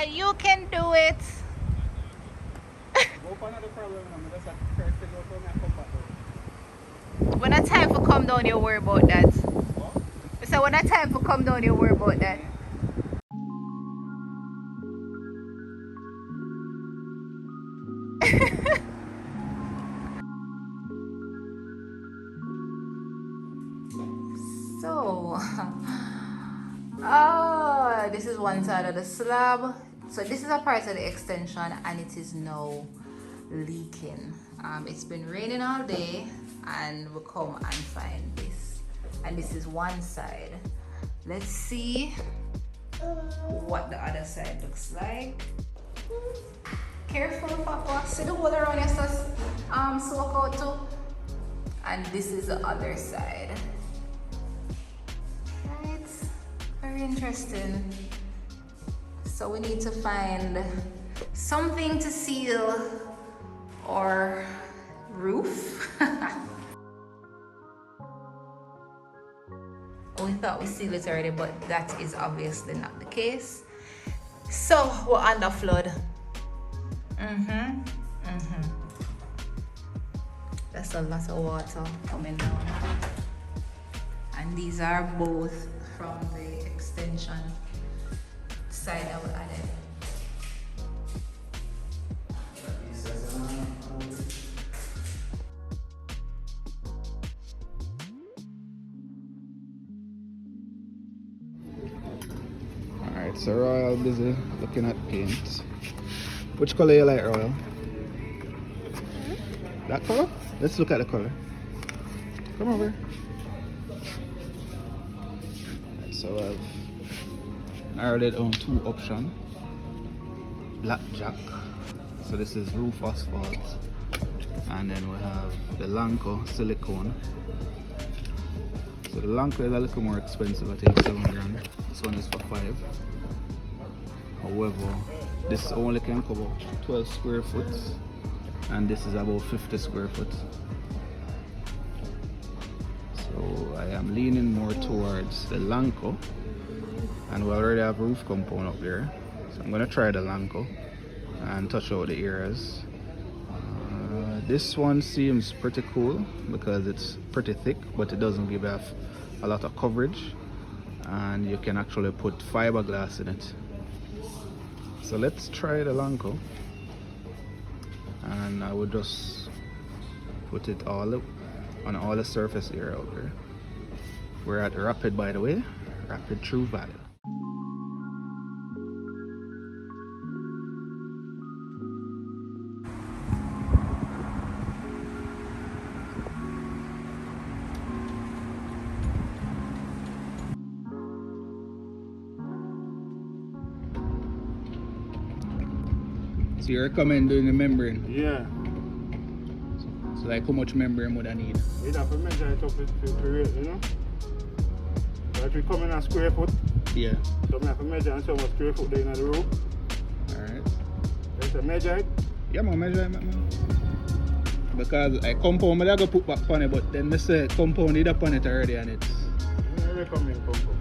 You can do it. When I time for come down, you worry about that. So when I time for come down, you worry about that. So, this is one side of the slab. So this is a part of the extension, and it is now leaking. It's been raining all day, and we come and find this. And this is one side. Let's see what the other side looks like. Careful, Papa. See the hole around your soak out too. And this is the other side. Right? Very interesting. So we need to find something to seal our roof. We thought we sealed it already, but that is obviously not the case. So we're under flood. That's a lot of water coming down. And these are both from the extension side that we added. Alright, so Royal busy looking at paint. Which color you like, Royal? That color? Let's look at the color. Come over. Right, so I've narrowed it on two options. Blackjack. So this is roof asphalt. And then we have the Lanco silicone. So the Lanco is a little more expensive, I think $7,000. This one is for $5,000. However, this only can cover 12 square foot, and this is about 50 square foot. So I am leaning more towards the Lanco, and we already have roof compound up there. So I'm gonna try the Lanco and touch out the areas. This one seems pretty cool because it's pretty thick, but it doesn't give off a lot of coverage, and you can actually put fiberglass in it. So let's try the Lanco, and I would just put it all up on all the surface area out there. We're at Rapid, by the way, Rapid True Valley. So you recommend doing the membrane? Yeah. So like how much membrane would I need? We'd have to measure it up to rate, you know? So if we come in a square foot, Yeah. so we have to measure and see how much square foot there in the roof. Alright. Let's measure it. Yeah, man, measure it, man. Because I compound, I go put back on it, but then I say compound it up on it already, and it's... I recommend compound.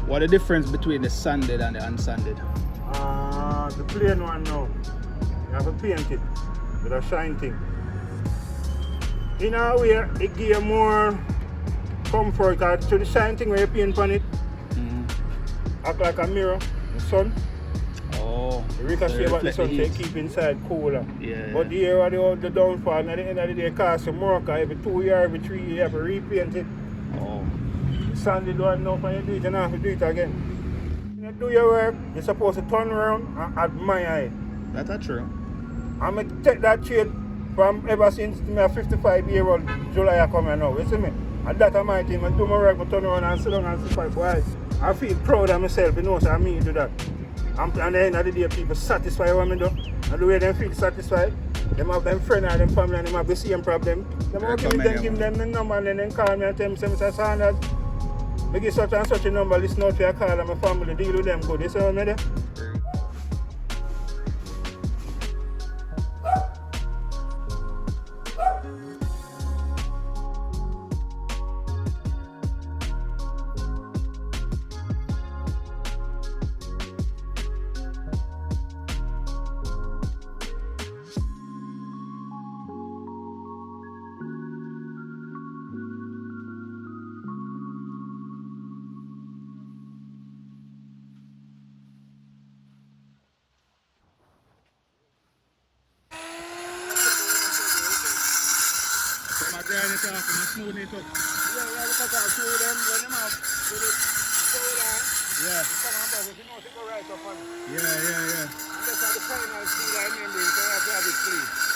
What the difference between the sanded and the unsanded? The plain one now, you have to paint it with a shine thing. In a way, it gives you more comfort because to the shine thing where you paint on it, act like a mirror in the sun. Oh, The ricochet about the sun to keep inside cooler. Yeah. But the air of the downfall, and at the end of the day, it costs you more because every 2 years, every 3 years, you have to repaint it. Oh. Sanded one now, and you do it, you don't have to do it again. When you do your work, you're supposed to turn around and admire it. That's true. I'm going to take that trade from ever since my 55-year-old July I come here now, you see me? And that is my thing, I do my work, I turn around and sit down and sit back. Boy, I feel proud of myself, you know, so I mean do that. And at the end of the day, people satisfied what I do. And the way they feel satisfied, they have them friends and them family and they have the same problem. They give them the number and then they call me and tell me, Mr. Sanders, I give such and such a number, listen out to your call and my family, deal with them good. You see what I mean? Grind it off and smooth it up. Yeah, because I show them when them have with it soda. Yeah. Come on, but if you know to go right up on it. Yeah. And that's how the final seal I remember, so I have to have it clean.